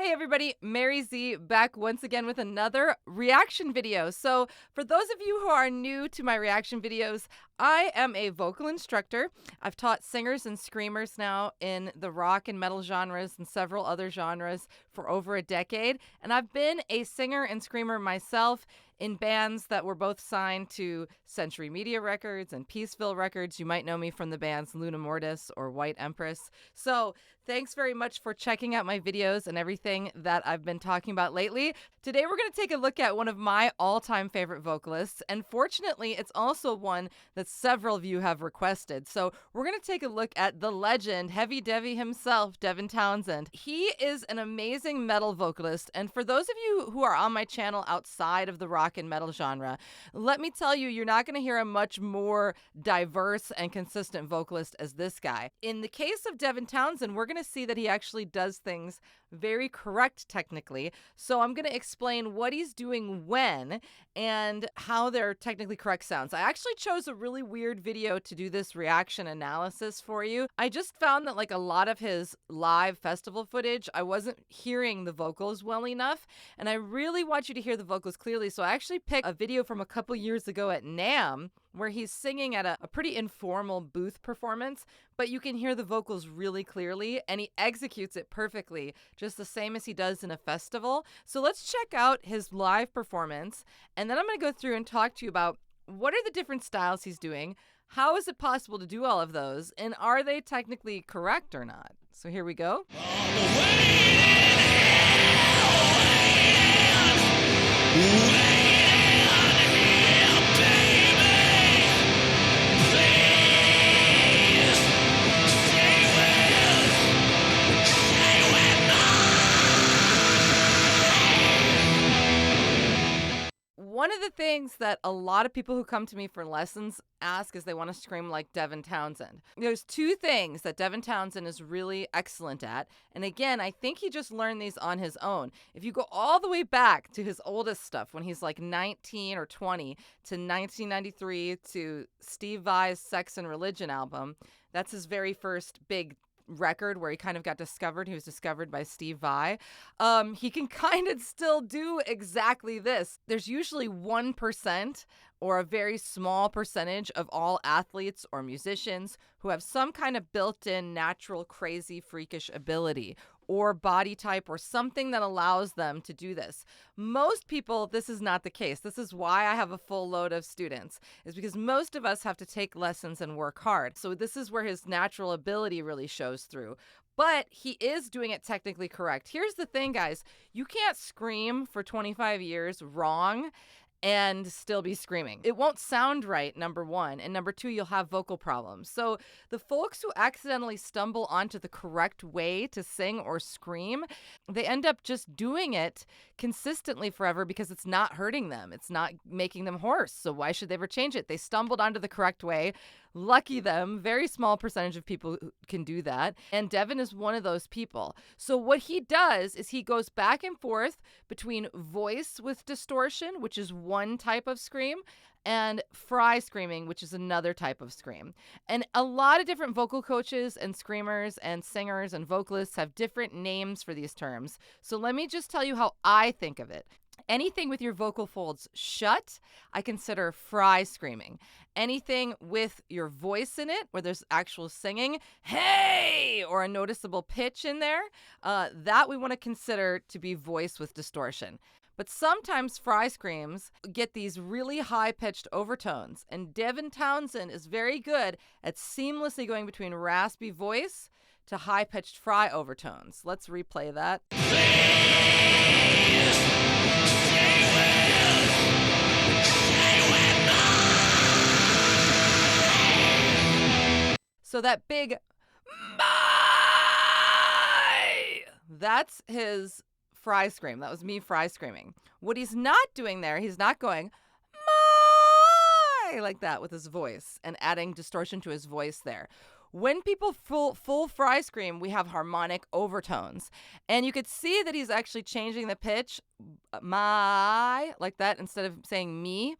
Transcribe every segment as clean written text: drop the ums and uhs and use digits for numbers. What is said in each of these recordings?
Hey everybody, Mary Z back once again with another reaction video. So for those of you who are new to my reaction videos, I am a vocal instructor. I've taught singers and screamers now in the rock and metal genres and several other genres for over a decade. And I've been a singer and screamer myself in bands that were both signed to Century Media Records and Peaceville Records. You might know me from the bands Luna Mortis or White Empress. So thanks very much for checking out my videos and everything that I've been talking about lately. Today we're going to take a look at one of my all-time favorite vocalists, and fortunately it's also one that several of you have requested. So we're going to take a look at the legend, Heavy Devi himself, Devin Townsend. He is an amazing metal vocalist, and for those of you who are on my channel outside of the rock and metal genre, let me tell you, you're not going to hear a much more diverse and consistent vocalist as this guy. In the case of Devin Townsend, we're going to see that he actually does things very correct technically. So I'm going to explain what he's doing when and how their technically correct sounds. I actually chose a really weird video to do this reaction analysis for you. I just found that like a lot of his live festival footage, I wasn't hearing the vocals well enough, and I really want you to hear the vocals clearly. So I actually picked a video from a couple years ago at NAMM where he's singing at a pretty informal booth performance, but you can hear the vocals really clearly, and he executes it perfectly, just the same as he does in a festival. So let's check out his live performance, and then I'm going to go through and talk to you about what are the different styles he's doing, how is it possible to do all of those, and are they technically correct or not? So here we go. One of the things that a lot of people who come to me for lessons ask is they want to scream like Devin Townsend. There's two things that Devin Townsend is really excellent at. And again, I think he just learned these on his own. If you go all the way back to his oldest stuff, when he's like 19 or 20, to 1993 to Steve Vai's Sex and Religion album, that's his very first big record where he kind of got discovered. He was discovered by Steve Vai. He can kind of still do exactly this. There's usually 1% or a very small percentage of all athletes or musicians who have some kind of built-in natural crazy freakish ability or body type or something that allows them to do this. Most people, this is not the case. This is why I have a full load of students, is because most of us have to take lessons and work hard. So this is where his natural ability really shows through. But he is doing it technically correct. Here's the thing, guys. You can't scream for 25 years wrong and still be screaming. It won't sound right, number one. And number two, you'll have vocal problems. So the folks who accidentally stumble onto the correct way to sing or scream, they end up just doing it consistently forever because it's not hurting them. It's not making them hoarse. So why should they ever change it? They stumbled onto the correct way. Lucky them. Very small percentage of people can do that. And Devin is one of those people. So what he does is he goes back and forth between voice with distortion, which is one type of scream, and fry screaming, which is another type of scream. And a lot of different vocal coaches and screamers and singers and vocalists have different names for these terms. So let me just tell you how I think of it. Anything with your vocal folds shut, I consider fry screaming. Anything with your voice in it, where there's actual singing, hey, or a noticeable pitch in there, that we want to consider to be voice with distortion. But sometimes fry screams get these really high-pitched overtones, and Devin Townsend is very good at seamlessly going between raspy voice to high-pitched fry overtones. Let's replay that. So that big that's his fry scream. That was me fry screaming. What he's not doing there, he's not going like that with his voice and adding distortion to his voice there. When people full fry scream, we have harmonic overtones. And you could see that he's actually changing the pitch, my, like that, instead of saying me.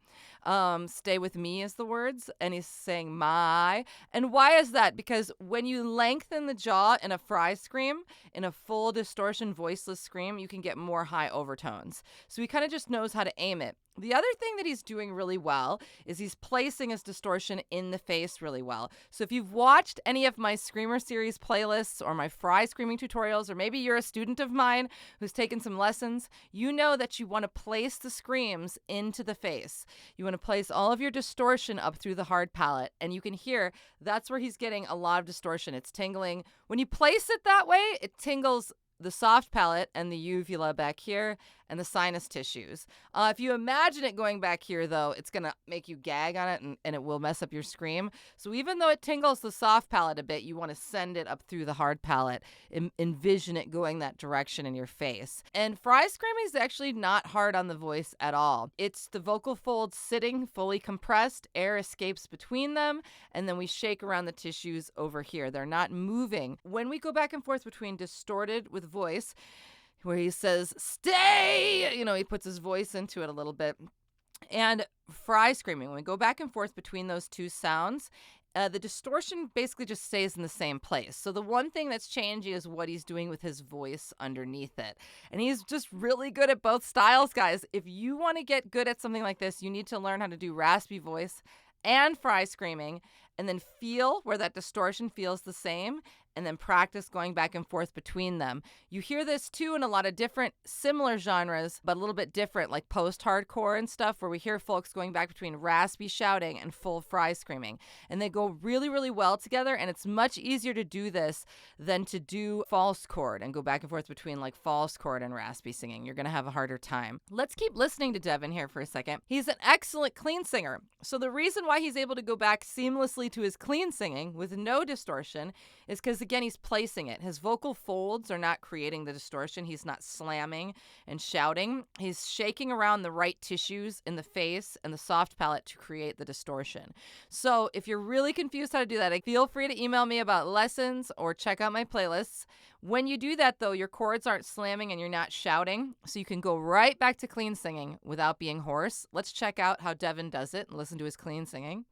Stay with me is the words. And he's saying my. And why is that? Because when you lengthen the jaw in a fry scream, in a full distortion voiceless scream, you can get more high overtones. So he kind of just knows how to aim it. The other thing that he's doing really well is he's placing his distortion in the face really well. So if you've watched any of my Screamer series playlists or my fry screaming tutorials, or maybe you're a student of mine who's taken some lessons, you know that you want to place the screams into the face. You want to place all of your distortion up through the hard palate, and you can hear that's where he's getting a lot of distortion. It's tingling. When you place it that way, it tingles the soft palate and the uvula back here and the sinus tissues. If you imagine it going back here, though, it's going to make you gag on it and it will mess up your scream. So even though it tingles the soft palate a bit, you want to send it up through the hard palate. Envision it going that direction in your face. And fry screaming is actually not hard on the voice at all. It's the vocal folds sitting fully compressed, air escapes between them, and then we shake around the tissues over here. They're not moving. When we go back and forth between distorted with voice, where he says, stay, he puts his voice into it a little bit, and fry screaming, when we go back and forth between those two sounds, the distortion basically just stays in the same place. So the one thing that's changing is what he's doing with his voice underneath it. And he's just really good at both styles, guys. If you want to get good at something like this, you need to learn how to do raspy voice and fry screaming, and then feel where that distortion feels the same, and then practice going back and forth between them. You hear this too in a lot of different similar genres, but a little bit different, like post-hardcore and stuff, where we hear folks going back between raspy shouting and full fry screaming. And they go really, really well together, and it's much easier to do this than to do false chord and go back and forth between like false chord and raspy singing. You're going to have a harder time. Let's keep listening to Devin here for a second. He's an excellent clean singer. So the reason why he's able to go back seamlessly to his clean singing with no distortion is because, again, he's placing it. His vocal folds are not creating the distortion. He's not slamming and shouting. He's shaking around the right tissues in the face and the soft palate to create the distortion. So if you're really confused how to do that, feel free to email me about lessons or check out my playlists. When you do that, though, your chords aren't slamming and you're not shouting, so you can go right back to clean singing without being hoarse. Let's check out how Devin does it and listen to his clean singing.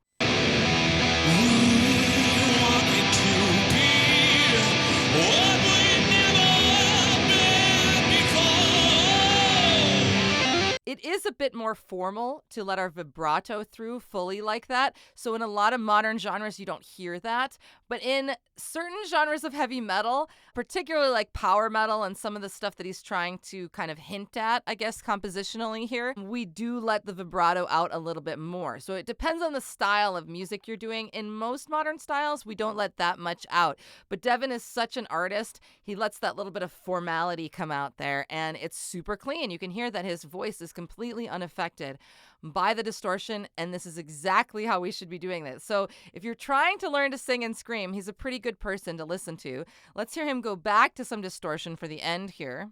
It is a bit more formal to let our vibrato through fully like that. So in a lot of modern genres, you don't hear that. But in certain genres of heavy metal, particularly like power metal and some of the stuff that he's trying to kind of hint at, I guess, compositionally here, we do let the vibrato out a little bit more. So it depends on the style of music you're doing. In most modern styles, we don't let that much out. But Devin is such an artist. He lets that little bit of formality come out there, and it's super clean. You can hear that his voice is completely unaffected by the distortion, and this is exactly how we should be doing this. So if you're trying to learn to sing and scream, he's a pretty good person to listen to. Let's hear him go back to some distortion for the end here.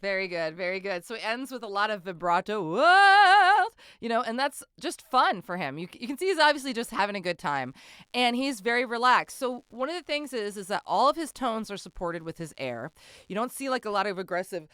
Very good, very good. So it ends with a lot of vibrato, world, and that's just fun for him. You can see he's obviously just having a good time, and he's very relaxed. So one of the things is that all of his tones are supported with his air. You don't see like a lot of aggressive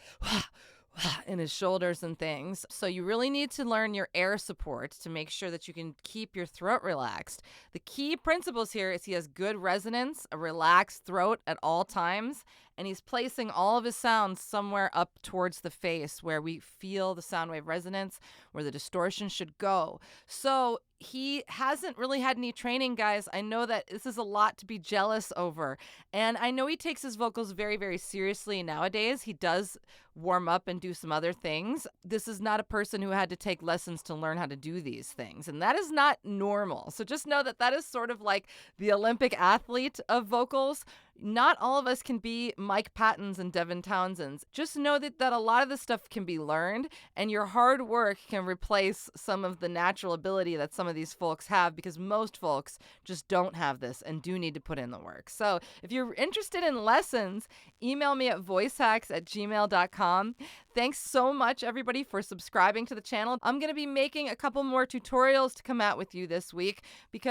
in his shoulders and things. So you really need to learn your air support to make sure that you can keep your throat relaxed. The key principles here is he has good resonance, a relaxed throat at all times, and he's placing all of his sounds somewhere up towards the face where we feel the sound wave resonance, where the distortion should go. So he hasn't really had any training, guys. I know that this is a lot to be jealous over. And I know he takes his vocals very, very seriously nowadays. He does warm up and do some other things. This is not a person who had to take lessons to learn how to do these things. And that is not normal. So just know that that is sort of like the Olympic athlete of vocals. Not all of us can be Mike Pattons and Devin Townsends. Just know that a lot of this stuff can be learned, and your hard work can replace some of the natural ability that some of these folks have, because most folks just don't have this and do need to put in the work. So if you're interested in lessons, email me at voicehacks@gmail.com. Thanks so much, everybody, for subscribing to the channel. I'm going to be making a couple more tutorials to come out with you this week because